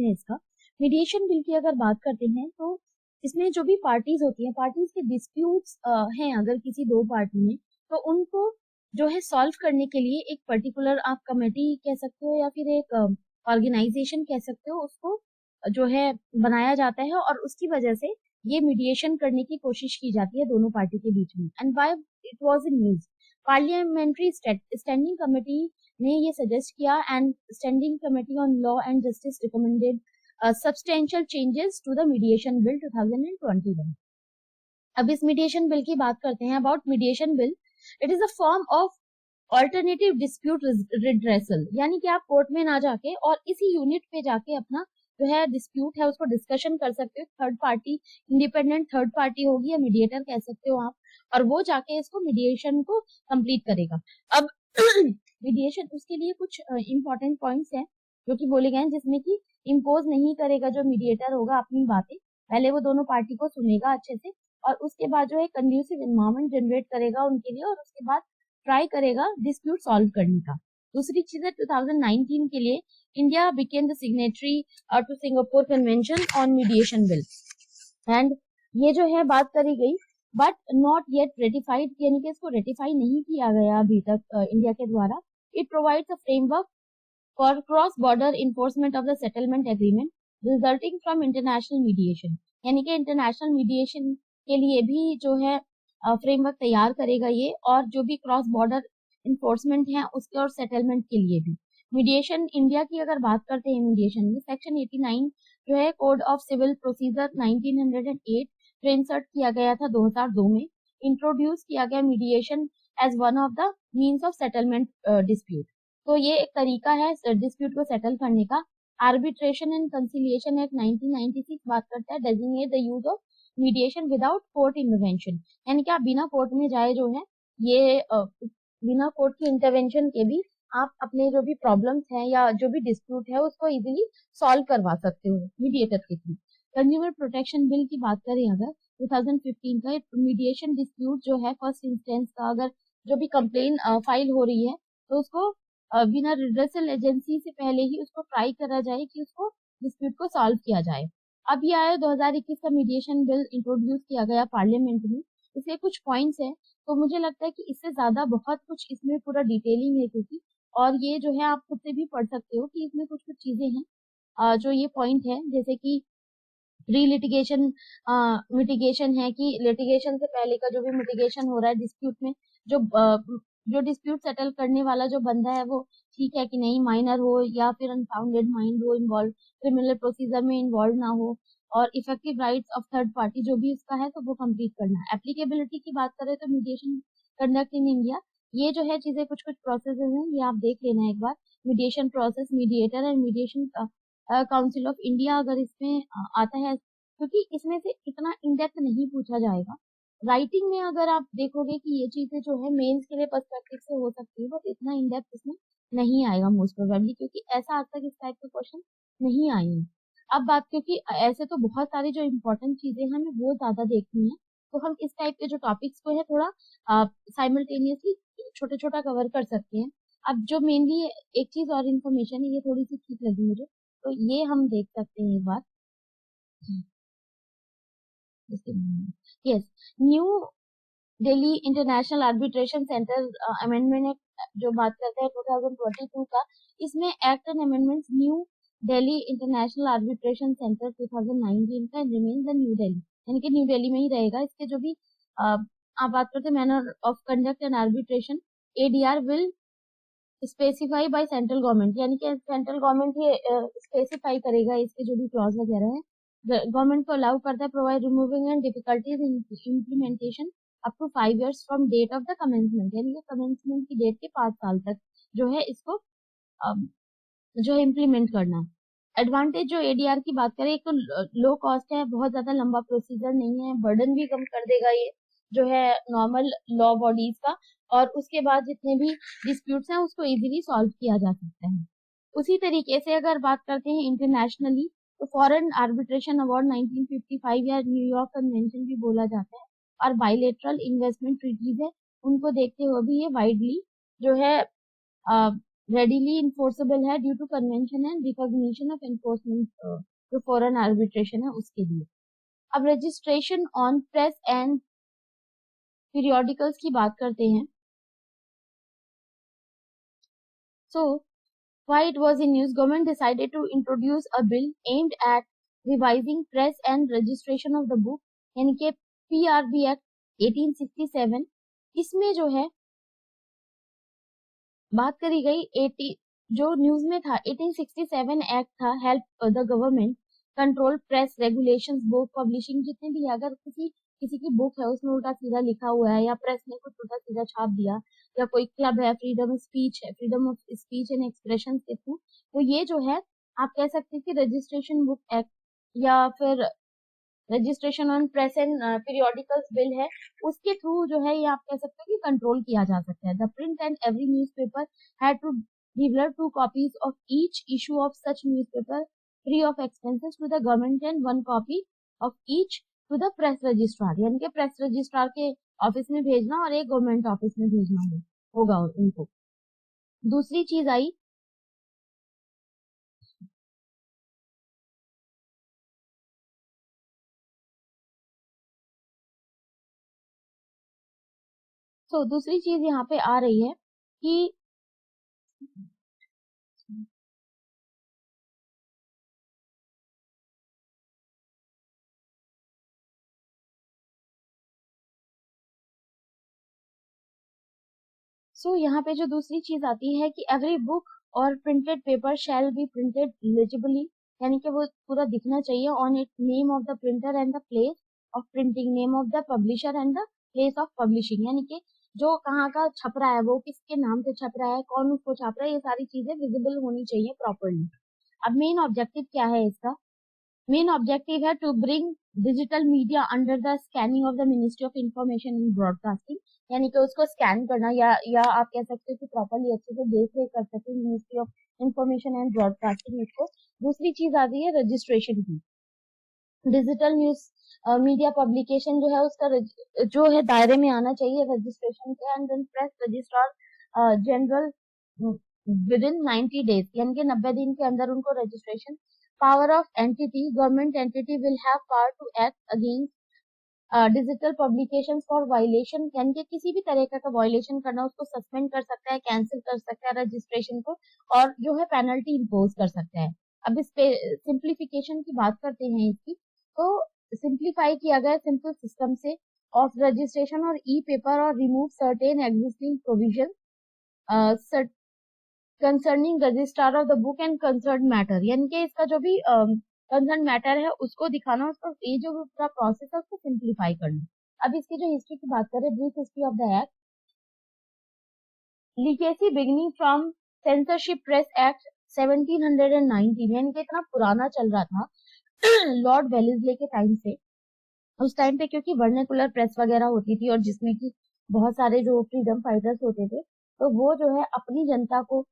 है इसका। Mediation bill की अगर बात करते हैं तो इसमें जो भी पार्टीज होती हैं, पार्टीज के डिस्प्यूट्स हैं अगर किसी दो पार्टी में, तो उनको जो है सॉल्व करने के लिए एक पर्टिकुलर आप कमेटी कह सकते हो या फिर एक ऑर्गेनाइजेशन कह सकते हो, उसको जो है बनाया जाता है और उसकी वजह से ये मीडिएशन करने की कोशिश की जाती है दोनों पार्टी के बीच में। And why it was in news, parliamentary standing committee ने ये सजेस्ट किया and standing committee on law and justice recommended substantial changes to the mediation bill 2021। अब इस मीडिएशन बिल की बात करते हैं। About mediation bill, it is a form of alternative dispute redressal, यानी कि आप कोर्ट में ना जाके और इसी यूनिट पे जाके अपना जो है डिस्प्यूट है उसको डिस्कशन कर सकते हो। Third party, independent third party होगी या मीडिएटर कह सकते हो आप, और वो जाके इसको मीडिएशन को कंप्लीट करेगा। अब मीडिएशन उसके लिए कुछ इंपॉर्टेंट पॉइंट्स हैं जो कि बोले गए हैं, जिसमें कि इम्पोज नहीं करेगा जो मीडिएटर होगा अपनी बातें, पहले वो दोनों पार्टी को सुनेगा अच्छे से और उसके बाद जो है कंड्यूसिव एनवायरनमेंट जनरेट करेगा उनके लिए और उसके बाद ट्राई करेगा डिस्प्यूट सॉल्व करने का। दूसरी चीज है 2019 के लिए India became the signatory to Singapore convention on mediation bill, and ये जो है बात करी गई बट नॉट येट रेटिफाइड, यानी कि इसको रेटिफाई नहीं किया गया अभी तक इंडिया के द्वारा। It provides a framework for cross-border enforcement of the settlement agreement resulting from international mediation, यानी कि इंटरनेशनल मीडिएशन के लिए भी जो है फ्रेमवर्क तैयार करेगा ये, और जो भी क्रॉस बॉर्डर इन्फोर्समेंट है उसके और सेटलमेंट के लिए भी। मीडिएशन इंडिया की अगर बात करते हैं, मीडिएशन में सेक्शन 89 जो है कोड ऑफ सिविल प्रोसीजर 1908 जो इंसर्ट किया गया था 2002 में, इंट्रोड्यूस किया गया mediation as one of the means of settlement dispute. तो ये एक तरीका है डिस्प्यूट को सेटल करने का। आर्बिट्रेशन एंड कंसिलिएशन एक्ट 1996 बात करता है designate the use of mediation without court intervention, यानी कि आप बिना कोर्ट में जाए जो है ये बिना कोर्ट की इंटरवेंशन के भी आप अपने जो भी प्रॉब्लम्स हैं या जो भी डिस्प्यूट है उसको इजीली सॉल्व करवा सकते हो मीडिएटर के थ्रू। कंज्यूमर प्रोटेक्शन बिल की बात करें अगर 2015 का, मीडिएशन डिस्प्यूट जो है फर्स्ट इंस्टेंस का अगर जो भी कंप्लेन फाइल हो रही है तो उसको बिना रिड्रेसल एजेंसी से पहले ही उसको ट्राई करा जाए कि उसको डिस्प्यूट को सॉल्व किया जाए। अब ये आया 2021 का मीडिएशन बिल इंट्रोड्यूस किया गया पार्लियामेंट में, इसके कुछ पॉइंट्स हैं तो मुझे लगता है कि इससे ज्यादा बहुत कुछ इसमें पूरा डिटेलिंग है क्योंकि, और ये जो है आप खुद से भी पढ़ सकते हो कि इसमें कुछ कुछ चीजें हैं जो ये पॉइंट है, जैसे कि प्री लिटिगेशन मिटिगेशन है कि लिटिगेशन से पहले का जो भी मिटिगेशन हो रहा है डिस्प्यूट में, जो डिस्प्यूट सेटल करने वाला जो बंदा है वो ठीक है कि नहीं, माइनर हो या फिर अनफाउंडेड माइंड हो इन्वॉल्व, क्रिमिनल प्रोसीजर में इन्वॉल्व ना हो, और effective rights of third party जो भी इसका है तो वो कंप्लीट करना है। एप्लीकेबिलिटी की बात करें तो मीडिएशन कंडक्ट इन इंडिया, ये जो है चीजें कुछ कुछ प्रोसेस हैं ये आप देख लेना एक बार। Mediation process, mediator and mediation council of India अगर इसमें आता है, क्योंकि इसमें से इतना इंडेप्थ नहीं पूछा जाएगा। राइटिंग में अगर आप देखोगे कि ये चीजें जो है मेंस के लिए पर्सपेक्टिव से हो सकती है, बट इतना इंडेप्थ इसमें नहीं आएगा मोस्ट प्रोबेबली, क्योंकि ऐसा आज तक इस टाइप के क्वेश्चन नहीं आए हैं। अब बात, क्योंकि ऐसे तो बहुत सारी जो इम्पोर्टेंट चीजें हैं हमें वो ज्यादा देखनी है, तो हम इस टाइप के जो टॉपिक्स को है थोड़ा साइमल्टेनियसली छोटा छोटा कवर कर सकते हैं। अब जो मेनली एक चीज और इन्फॉर्मेशन है ये थोड़ी सी ठीक लगी मुझे, तो ये हम देख सकते हैं एक बार। Yes, new Delhi international arbitration centre amendment act जो बात करते हैं 2022 का, इसमें act and amendments new Delhi international arbitration centre 2019 का रिमेन द न्यू दिल्ली, यानी कि न्यू दिल्ली में ही रहेगा। इसके जो भी आप बात करते हैं manner of conduct and arbitration, ADR will specify by central government, यानी कि सेंट्रल गवर्नमेंट ही स्पेसिफाई करेगा इसके जो भी क्लॉज वगैरह है। गवर्नमेंट को अलाउ करता है provide removing and difficulties in implementation up to 5 years from date of the commencement, यानी कि कमेंसमेंट की डेट के 5 साल तक जो है इसको जो है इम्प्लीमेंट करना। एडवांटेज जो एडीआर की बात करें, एक तो लो कॉस्ट है, बहुत ज्यादा लंबा प्रोसीजर नहीं है, बर्डन भी कम कर देगा ये जो है नॉर्मल लॉ बॉडीज का, और उसके बाद जितने भी डिस्प्यूट्स हैं उसको इजीली सॉल्व किया जा सकता है। उसी तरीके से अगर बात करते हैं इंटरनेशनली, तो फॉरेन आर्बिट्रेशन अवार्ड 1955 या न्यूयॉर्क कन्वेंशन भी बोला जाता है, और बायलेटरल इन्वेस्टमेंट ट्रीटीज है, उनको देखते हुए भी ये वाइडली जो है रेडिली इन्फोर्सेबल है due to convention and recognition of enforcement, जो फॉरेन आर्बिट्रेशन है उसके लिए। अब registration on press and periodicals की बात करते हैं। So, why it was in news, government decided to introduce a bill aimed at revising press and registration of the book, यानी कि PRB Act 1867। इसमें जो है बात करी गई 80 जो न्यूज में था 1867 एक्ट था, help the government control press regulations book publishing, जितने भी अगर किसी की बुक है उसमें उल्टा सीधा लिखा हुआ है या प्रेस ने कुछ उल्टा सीधा छाप दिया या कोई क्लब है, फ्रीडम स्पीच है, freedom of speech and expression के थ्रू, तो ये जो है आप कह सकते हैं कि रजिस्ट्रेशन बुक एक्ट या फिर registration on press and periodicals bill है, उसके थ्रू जो है ये आप कह सकते हैं कि कंट्रोल किया जा सकता है। The print and every newspaper had to deliver 2 copies of each issue of such newspaper free of expenses to the government and 1 copy of each to the press registrar, यानी कि प्रेस रजिस्ट्रार के office में भेजना और एक government office में भेजना होगा उनको। दूसरी चीज आई दूसरी चीज यहाँ पे आ रही है कि यहाँ पे जो दूसरी चीज आती है कि एवरी बुक और printed paper shall be printed legibly, यानी कि वो पूरा दिखना चाहिए on it name of the printer and the place of printing, name of the publisher and the place of publishing, यानी कि जो कहाँ का छप रहा है, वो किसके नाम से छप रहा है, कौन उसको छाप रहा है, ये सारी चीजें विजिबल होनी चाहिए प्रॉपरली। अब मेन ऑब्जेक्टिव क्या है इसका? मेन ऑब्जेक्टिव है to bring digital media under the scanning of the ministry of information and broadcasting, यानी कि उसको स्कैन करना या आप कह सकते हो कि प्रॉपरली अच्छे से देख रेख कर सकते हैं ministry of information and broadcasting इसको। दूसरी चीज आ रही है रजिस्ट्रेशन की। डिजिटल न्यूज मीडिया पब्लिकेशन जो है उसका जो है दायरे में आना चाहिए रजिस्ट्रेशन के, and then press registrar general within 90 days, यानी कि 90 दिन के अंदर उनको registration. Power of entity, government entity will have power to act against digital publication for violation, यानी कि किसी भी तरह का वायलेशन करना उसको सस्पेंड कर सकता है, कैंसिल कर सकता है रजिस्ट्रेशन को, और जो है पेनल्टी इम्पोज कर सकता है। अब इस पे सिंप्लीफिकेशन की बात करते हैं इसकी, तो सिंप्लीफाई किया गया सिंपल सिस्टम से ऑफ रजिस्ट्रेशन और ई पेपर और remove certain existing provision concerning registrar of the book and concern matter, यानी कि इसका जो भी कंसर्न मैटर है उसको दिखाना, उसको ये जो पूरा प्रोसेस है उसको सिंप्लीफाई करना। अब इसकी जो हिस्ट्री की बात करें, brief history of the act. Legacy beginning from censorship press act 1719, यानी कि इतना पुराना चल रहा था लॉर्ड वेलेस्ले के टाइम से। उस टाइम पे क्योंकि वर्नाकुलर प्रेस वगैरह होती थी और जिसमें कि बहुत सारे जो फ्रीडम फाइटर्स होते थे, तो वो जो है अपनी जनता को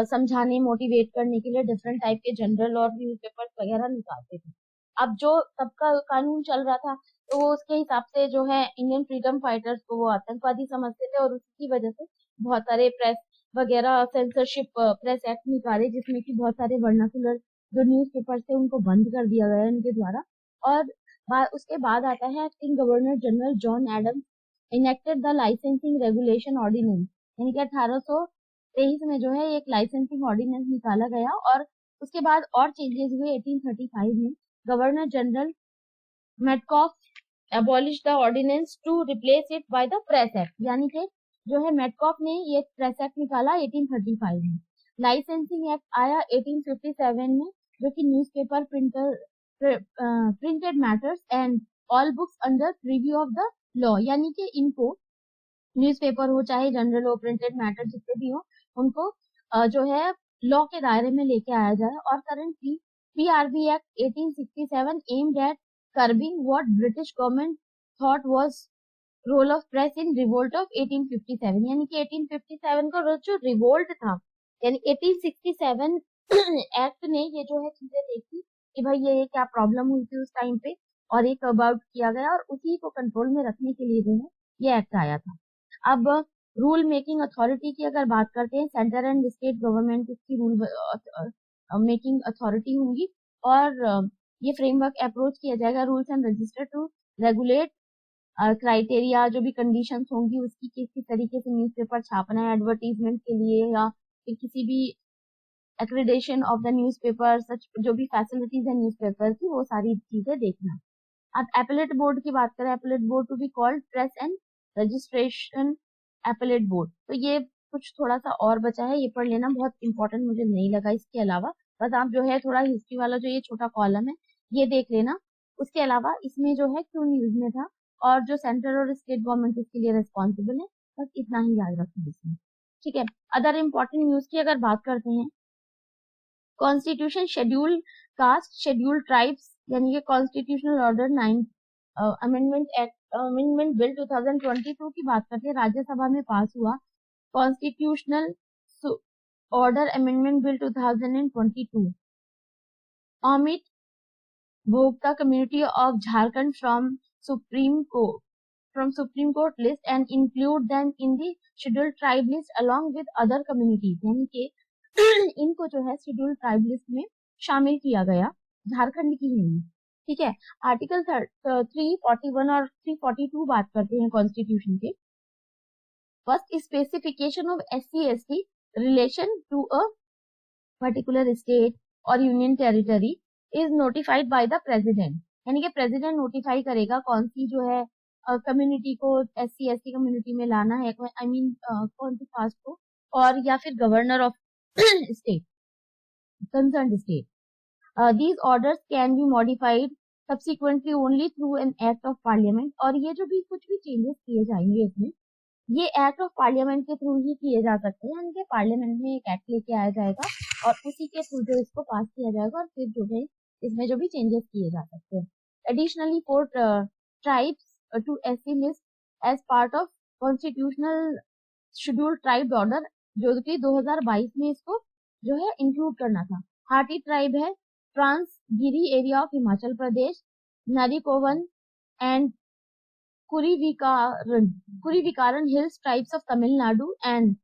समझाने मोटिवेट करने के लिए डिफरेंट टाइप के जनरल और न्यूज़पेपर्स वगैरह निकालते थे। अब जो सबका कानून चल रहा था तो वो उसके हिसाब से जो है इंडियन फ्रीडम फाइटर्स को वो आतंकवादी समझते थे, और उसकी वजह से बहुत सारे प्रेस वगैरह सेंसरशिप प्रेस एक्ट निकाले, जिसमें कि बहुत सारे वर्नाकुलर जो न्यूज़पेपर थे उनको बंद कर दिया गया इनके द्वारा। और उसके बाद आता है acting governor general John Adams enacted the licensing regulation ordinance, यानी कि 1823 में जो है एक लाइसेंसिंग ऑर्डिनेंस निकाला गया, और उसके बाद और चेंजेस हुए 1835 में। Governor general Metcalfe abolish the ordinance to replace it by the press act, यानी कि जो है मेटकॉफ ने ये प्रेस एक्ट निकाला 1835 में। लाइसेंसिंग एक्ट आया 1857 में, जो कि newspaper printer printed matters and all books under preview of the law, यानी कि इनको न्यूज़पेपर हो चाहे जनरल हो प्रिंटेड मैटर जितने भी हो उनको जो है लॉ के दायरे में लेके आया जाए। और currently PRB act 1867 aimed at curbing what British government thought was role of press in revolt of 1857, यानी कि 1857 का जो रिवोल्ट था, यानी 1867 एक्ट ने ये जो है चीजें देखी कि भाई ये क्या प्रॉब्लम हुई थी उस टाइम पे, और ये कब आउट किया गया, और उसी को कंट्रोल में रखने के लिए जो है ये एक्ट आया था। अब रूल मेकिंग अथॉरिटी की अगर बात करते हैं, सेंटर एंड स्टेट गवर्नमेंट इसकी रूल मेकिंग अथॉरिटी होंगी, और ये फ्रेमवर्क अप्रोच किया जाएगा rules and register to regulate criteria, जो भी कंडीशंस होंगी उसकी, किस तरीके से न्यूज़पेपर छापना है एडवर्टीजमेंट के लिए, या फिर किसी भी एक्रेडिटेशन ऑफ द न्यूज़पेपर, सच जो भी फैसिलिटीज है न्यूज़पेपर की, वो सारी चीजें देखना। अब एपेलेट बोर्ड की बात करें, appellate board to be called press and registration appellate board. तो ये कुछ थोड़ा सा और बचा है, ये पढ़ लेना, बहुत इंपॉर्टेंट मुझे नहीं लगा इसके अलावा। बस आप जो है थोड़ा हिस्ट्री वाला जो ये छोटा कॉलम है ये देख लेना। उसके अलावा इसमें जो है क्यों न्यूज में था, और जो सेंट्रल और स्टेट गवर्नमेंट इसके लिए रिस्पॉन्सिबल है, बस इतना ही याद रखना इसमें। ठीक है, अदर इम्पोर्टेंट न्यूज की अगर बात करते हैं, constitution schedule caste schedule tribes, यानी कि constitutional order 9 amendment act amendment bill 2022 की बात करते हैं, राज्यसभा में पास हुआ। Constitutional order amendment bill 2022, Amit Bhokta community of Jharkhand from Supreme Court list and include them in the scheduled tribe list along with other communities, यानी कि इनको जो है शेड्यूल्ड ट्राइब लिस्ट में शामिल किया गया, झारखंड की ही नहीं। ठीक है, आर्टिकल 341 और 342 बात करते हैं कॉन्स्टिट्यूशन के। First, specification of SC/ST relation to a particular state और union territory is notified by the president, यानी कि प्रेसिडेंट नोटिफाई करेगा कौन सी जो है कम्युनिटी को SC/ST कम्युनिटी में लाना है, आई मीन कौन सी कास्ट को, और या फिर governor of state, concern state. These orders can be modified subsequently only through an act of parliament, और ये जो भी कुछ भी चेंजेस किए जाएंगे इसमें, ये एक्ट ऑफ पार्लियामेंट के थ्रू ही किए जा सकते हैं, यानी कि पार्लियामेंट में एक एक्ट लेके आया जाएगा और उसी के थ्रू जो इसको पास किया जाएगा, और फिर जो है इसमें जो भी चेंजेस किए जा सकते हैं। Additionally for tribes to SC list as part of constitutional scheduled tribe order, जो कि 2022 में इसको जो है इंक्लूड करना था। हाटी ट्राइब है Transgiri area of Himachal Pradesh, Narikoravan and Kurivikkaran hills tribes of Tamil Nadu and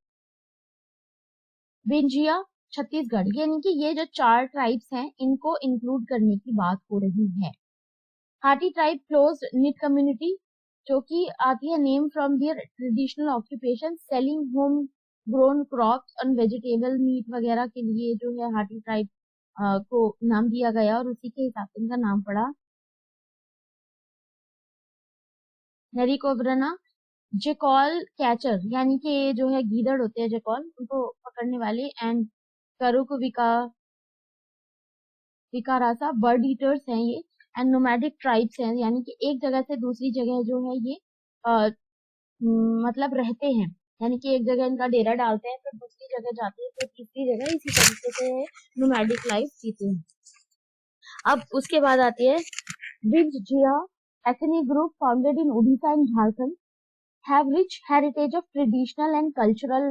Binjhia Chhattisgarh, यानी कि ये जो 4 ट्राइब्स हैं इनको इंक्लूड करने की बात हो रही है। Hatti tribe closed knit community, जो कि आती है name from their traditional occupation selling home grown crops and vegetable meat वगैरह के लिए जो है हाटी ट्राइब को नाम दिया गया, और उसी के हिसाब से इनका नाम पड़ा। नरिकोब्रना जेकॉल कैचर, यानी कि जो है गीदड़ होते हैं जेकॉल, उनको पकड़ने वाले, एंड करुक विकारासा बर्ड ईटर्स हैं ये, एंड नोमैडिक ट्राइब्स हैं, यानी कि एक जगह से दूसरी जगह जो है ये मतलब रहते हैं, यानी कि एक जगह इनका डेरा डालते हैं, फिर दूसरी जगह जाते हैं, फिर तीसरी जगह, इसी तरीके से नोमैडिक लाइफ जीते हैं। अब उसके बाद आती है Binjhia ethnic group founded in Orissa and Jharkhand, have rich heritage of traditional and cultural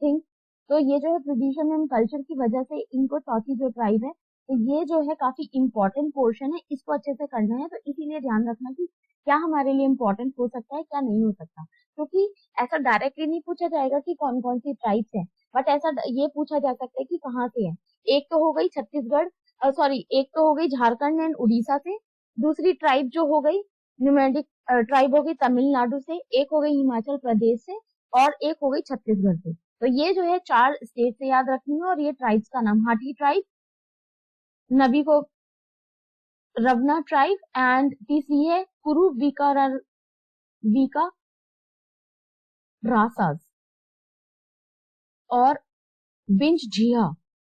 things. तो ये जो है ट्रेडिशन एंड कल्चर की वजह से इनको, चौथी जो ट्राइब है, तो ये जो है काफी इंपॉर्टेंट पोर्शन है, इसको अच्छे से करना है। तो इसीलिए ध्यान रखना कि क्या हमारे लिए इम्पोर्टेंट हो सकता है, क्या नहीं हो सकता, क्योंकि ऐसा डायरेक्टली नहीं पूछा जाएगा कि कौन कौन सी ट्राइब्स हैं, बट ऐसा ये पूछा जा सकता है कि कहाँ से है। एक तो हो गई छत्तीसगढ़, सॉरी, एक तो हो गई झारखंड एंड उड़ीसा से, दूसरी ट्राइब जो हो गई न्यूमेडिक ट्राइब हो गई तमिलनाडु से, एक हो गई हिमाचल प्रदेश से, और एक हो गई छत्तीसगढ़ से। तो ये जो है 4 स्टेट से याद रखनी है, और ये ट्राइब्स का नाम हाटी ट्राइब, नबी को रवना ट्राइब, एंड तीसरी है कुरु विका रासास और विंझिया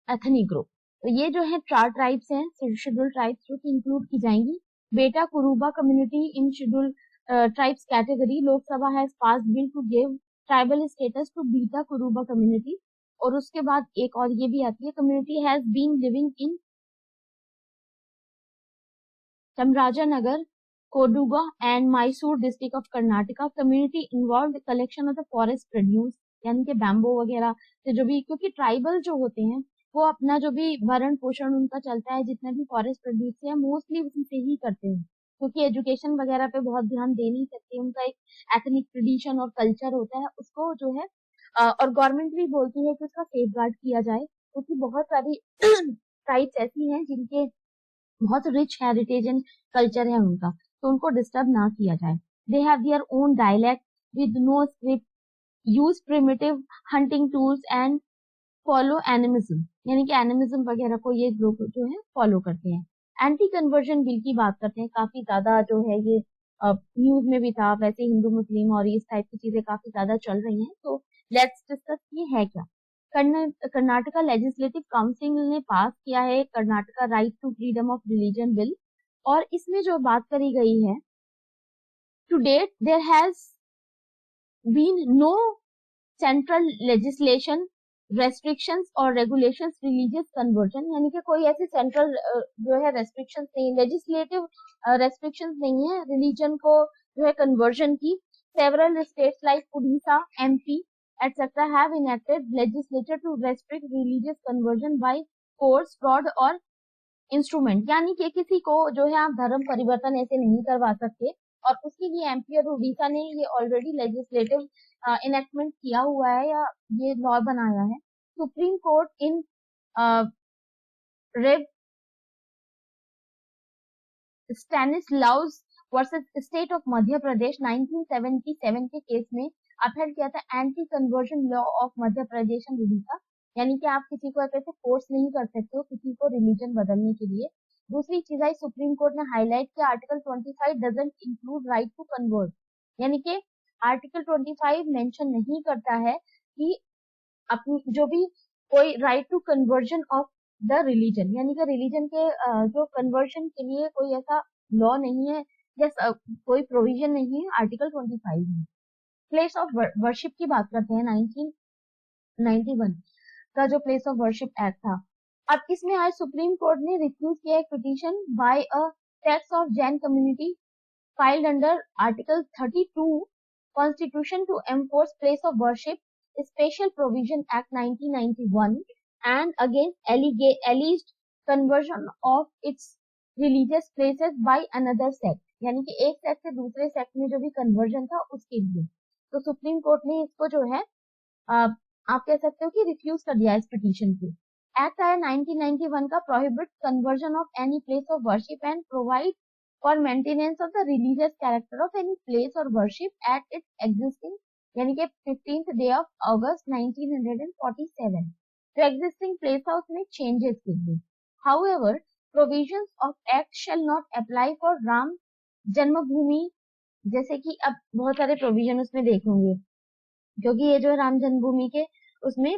एथनिक ग्रुप। तो ये जो है 4 ट्राइब्स हैं शेड्यूल्ड ट्राइब्स जो कि इंक्लूड की जाएंगी। Betta Kuruba community in scheduled tribes category, Lok Sabha has passed bill to give tribal status to Betta Kuruba community. और उसके बाद एक और ये भी आती है, community has been living in Chamarajanagar, Kodagu and Mysore district of Karnataka, community involve collection of the forest produce, यानी कि बैम्बो वगैरह से जो भी, क्योंकि ट्राइबल जो होते हैं वो अपना जो भी भरण पोषण उनका चलता है, जितने भी फॉरेस्ट प्रोड्यूस है मोस्टली उसी से ही करते हैं। क्योंकि एजुकेशन वगैरह पे बहुत ध्यान दे नहीं सकते, उनका एक एथनिक ट्रेडिशन और कल्चर होता है, उसको जो है और गवर्नमेंट भी बोलती है कि उसका सेफ गार्ड किया जाए, क्योंकि बहुत सारी ट्राइब्स ऐसी हैं जिनके बहुत रिच हेरिटेज एंड कल्चर है उनका, तो उनको डिस्टर्ब ना किया जाए। They have their own dialect with no script, use primitive hunting tools and follow animism, यानी कि एनिमिज्म वगैरह को ये लोग जो है फॉलो करते हैं। एंटी कन्वर्जन बिल की बात करते हैं, काफी ज्यादा जो है ये न्यूज में भी था, वैसे हिंदू मुस्लिम और इस टाइप की चीजें काफी ज्यादा चल रही हैं, तो लेट्स डिस्कस ये है क्या। कर्नाटका लेजिस्लेटिव काउंसिल ने पास किया है Karnataka right to freedom of religion bill, और इसमें जो बात करी गई है, to date there has been no central legislation restrictions और रेगुलेशंस रिलीजियस कन्वर्जन, यानी कि कोई ऐसे सेंट्रल जो है रेस्ट्रिक्शंस नहीं, लेजिस्लेटिव रेस्ट्रिक्शंस नहीं है रिलीजन को जो है कन्वर्जन की। Several states like Orissa, MP etcetera have enacted legislature to restrict religious conversion by courts, fraud और इंस्ट्रूमेंट, यानी कि किसी को जो है आप धर्म परिवर्तन ऐसे नहीं करवा सकते, और उसके लिए एमपी और उड़ीसा ने ये ऑलरेडी लेजिस्लेटिव इनेक्टमेंट किया हुआ है या ये लॉ बनाया है। Supreme court in Rev Stanislaus versus state of Madhya Pradesh 1977 के केस में अपहेल्ड किया था anti conversion law of Madhya Pradesh and Orissa, यानी कि आप किसी को ऐसे फोर्स नहीं कर सकते हो किसी को रिलीजन बदलने के लिए। दूसरी चीज आई, सुप्रीम कोर्ट ने हाईलाइट किया article 25 doesn't include right to convert, यानी कि आर्टिकल 25 मेंशन नहीं करता है कि अपनी जो भी कोई right to conversion of the religion, यानी कि रिलीजन के जो कन्वर्शन के लिए कोई ऐसा लॉ नहीं है या कोई प्रोविजन नहीं है आर्टिकल 25 में। प्लेस ऑफ वर्शिप की बात करते हैं, 1991 का जो प्लेस ऑफ वर्शिप एक्ट था। अब इसमें आज सुप्रीम कोर्ट ने रिफ्यूज किया एक petition by a sect of Jain community filed under Article 32 Constitution to enforce place of worship Special Provision Act 1991 and against alleged conversion of its religious places by another sect, यानी कि एक sect से दूसरे sect में जो भी conversion था उसके लिए, तो सुप्रीम कोर्ट ने इसको जो है आप कह सकते हो कि रिफ्यूज कर दिया इस पिटीशन को। एक्ट आया 1991 का, prohibit conversion of any place of worship and provide for maintenance of the religious character of any place or worship at its existing, यानी कि 15th day of August 1947 तो existing place house में changes के लिए। However, provisions of act shall not apply for Ram जन्मभूमि, जैसे कि अब बहुत सारे प्रोविजन उसमें देखेंगे, क्योंकि ये जो राम जन्मभूमि के उसमें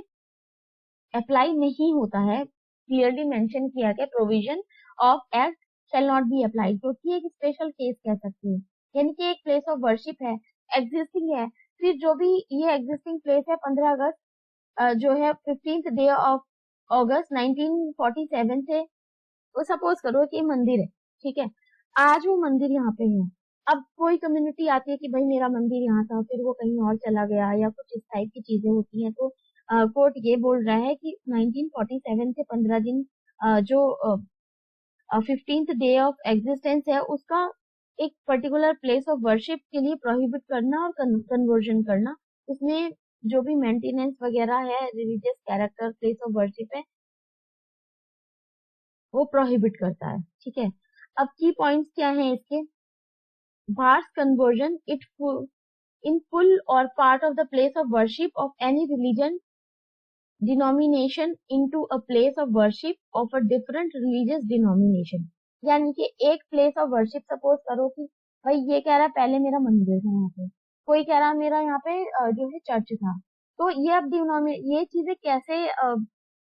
अप्लाई नहीं होता है, क्लियरली मेंशन किया गया provision of act shall not be applied, क्योंकि एक स्पेशल केस कह सकते हैं, यानी कि एक प्लेस ऑफ वर्शिप है, एग्जिस्टिंग है, फिर जो भी ये एग्जिस्टिंग प्लेस है 15 अगस्त जो है 15th डे ऑफ अगस्त 1947 से, वो सपोज करो कि मंदिर है, ठीक है, आज वो मंदिर यहाँ पे है, अब कोई कम्युनिटी आती है कि भाई मेरा मंदिर यहाँ था, फिर वो कहीं और चला गया या कुछ इस टाइप की चीजें होती हैं, तो कोर्ट ये बोल रहा है कि 1947 से 15 दिन जो 15th डे ऑफ एग्जिस्टेंस है उसका एक पर्टिकुलर प्लेस ऑफ वर्शिप के लिए प्रोहिबिट करना और कन्वर्जन करना, उसमें जो भी मेंटेनेंस वगैरह है religious character place of worship है वो प्रोहिबिट करता है, ठीक है। अब की पॉइंट्स क्या हैं इसके, bars conversion it in full और part of the place of worship of any religion denomination into a place of worship of a different religious denomination, यानी कि एक प्लेस ऑफ वर्शिप, सपोज करो कि भाई ये कह रहा है पहले मेरा मंदिर था यहाँ पे, कोई कह रहा है मेरा यहाँ पे जो है चर्च था, तो ये अब ये चीजें कैसे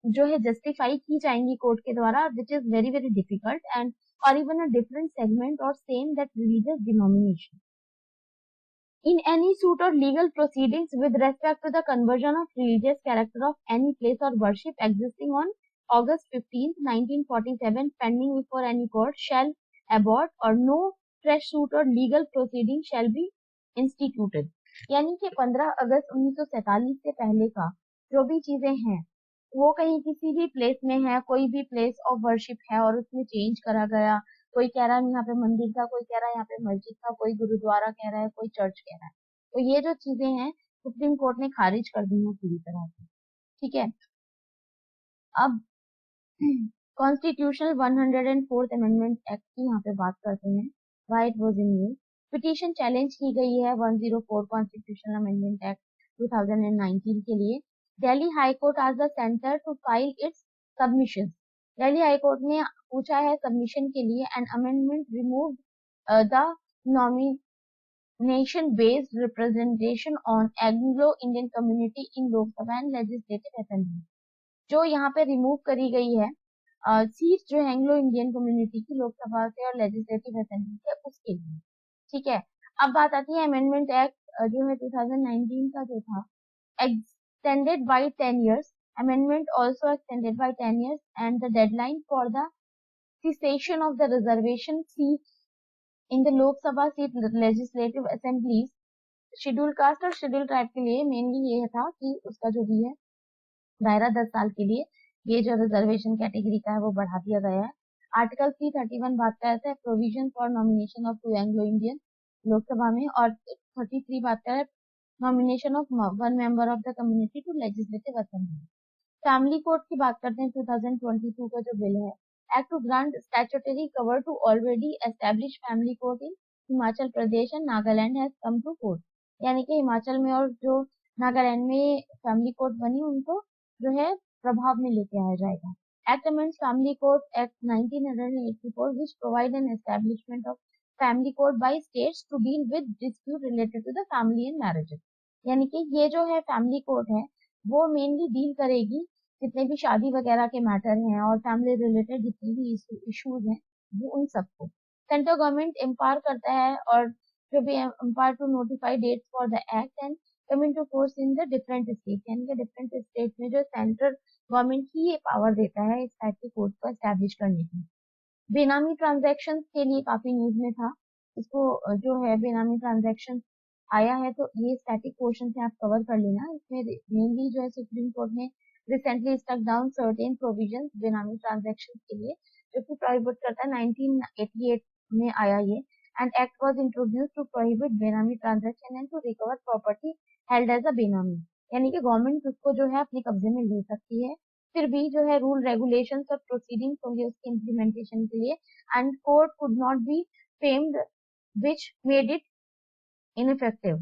जो है जस्टिफाई की जाएंगी कोर्ट के द्वारा, which is very very difficult and और इवन अ डिफरेंट सेगमेंट और same that religious denomination in any suit or legal proceedings with respect to the conversion of religious character of any place or worship existing on August 15th, 1947 pending before any court shall abort or no fresh suit or legal proceeding shall be instituted, यानी कि 15 अगस्त 1947 से पहले का जो भी चीजें हैं वो कहीं किसी भी प्लेस में है, कोई भी प्लेस ऑफ वर्शिप है और उसमें चेंज करा गया, कोई कह रहा है यहाँ पे मंदिर था, कोई कह रहा है यहाँ पे मस्जिद था, कोई गुरुद्वारा कह रहा है, कोई चर्च कह रहा है। तो ये जो चीजें हैं सुप्रीम कोर्ट ने खारिज कर दी है पूरी तरह से। ठीक है। अब कॉन्स्टिट्यूशनल 104th अमेंडमेंट एक्ट की यहाँ पे बात करते हैं, why it was in use. Petition challenge की गई है 104 कॉन्स्टिट्यूशनल अमेंडमेंट एक्ट 2019 के लिए। दिल्ली हाई कोर्ट आज the centre to file its submission. Delhi high court ने पूछा है सबमिशन के लिए an amendment remove the nomination based representation on Anglo Indian community in Lok Sabha and legislative assembly. जो यहाँ पे रिमूव करी गई है सीट जो है एंग्लो इंडियन कम्युनिटी की लोकसभा से और लेजिस्लेटिव असेंबली से, उसके लिए। ठीक है। अब बात आती है अमेंडमेंट एक्ट जो है 2019 का जो था, extended by 10 years. Amendment also extended by 10 years and the deadline for the cessation of the reservation seats in the Lok Sabha seat legislative assemblies schedule caste और शेड्यूल ट्राइब के लिए mainly ये था कि उसका जो भी है दायरा 10 साल के लिए ये जो रिजर्वेशन कैटेगरी का है वो बढ़ा दिया गया है। आर्टिकल 331 बात करता है provision for nomination of 2 Anglo Indian Lok Sabha में, और 33 बात करता है nomination of 1 member of the community to legislative assembly. Family court की बात करते हैं 2022 का जो बिल है, act to grant statutory cover to already establish family court in Himachal Pradesh and Nagaland has come to court. यानी कि हिमाचल में और जो नागालैंड में फैमिली कोर्ट बनी उनको जो है प्रभाव में लेके आया जाएगा। Act amends family court act 1984 which provide an establishment of family court by states to deal with dispute related to the family and marriages। यानी कि ये जो है फैमिली कोर्ट है वो मेनली डील करेगी जितने भी शादी वगैरह के मैटर हैं और फैमिली रिलेटेड जितने भी इश्यूज हैं वो उन सबको। सेंट्रल गवर्नमेंट एम्पावर करता है और जो भी empower to notify dates for the act and coming to force in the different state. यानी कि डिफरेंट स्टेट में जो सेंट्रल गवर्नमेंट ही ये पावर देता है इस टाइप के कोर्ट को एस्टैब्लिश करने की। बेनामी ट्रांजैक्शंस के लिए काफी न्यूज में था, इसको जो है बेनामी ट्रांजैक्शन आया है तो ये स्टैटिक पोर्शन से आप कवर कर लेना। इसमें मेनली जो है सुप्रीम कोर्ट ने recently stuck down certain provisions benami transaction के लिए जो कि प्रोहिबिट करता है। 1988 में आया ये and act was introduced to prohibit benami transaction and to recover property held as a benami. यानी कि गवर्नमेंट उसको जो है अपने कब्जे में ले सकती है, फिर भी जो है रूल रेगुलेशंस और प्रोसीडिंग्स होंगे उसके इम्प्लीमेंटेशन के लिए and court could not be famed which made it ineffective.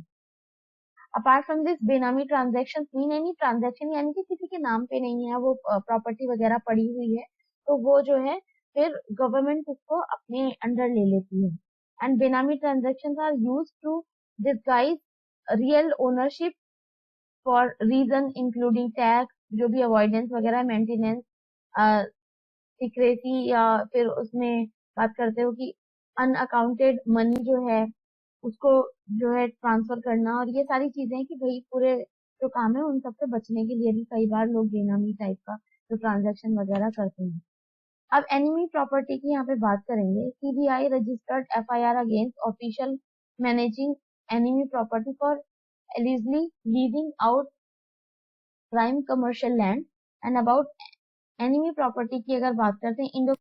Apart from this बेनामी ट्रांजैक्शन मीन एनी ट्रांजैक्शन यानी कि किसी के नाम पे नहीं है वो प्रॉपर्टी वगैरह पड़ी हुई है तो वो जो है फिर गवर्नमेंट उसको अपने अंडर ले लेती है। And benami transactions are used to disguise real ownership for reason including tax, जो भी अवॉइडेंस वगैरह, मेंटेनेंस, सिक्रेसी, या फिर उसमें बात करते हो कि अनअकाउंटेड मनी जो है उसको जो है ट्रांसफर करना, और ये सारी चीजें कि भाई पूरे जो काम है उन सब से बचने के लिए भी कई बार लोग बेनामी टाइप का जो ट्रांजैक्शन वगैरह करते हैं। अब एनिमी प्रॉपर्टी की यहाँ पे बात करेंगे। CBI registered FIR against official managing enemy property for allegedly leaving out prime commercial land। And about enemy property की अगर बात करते हैं, इंडो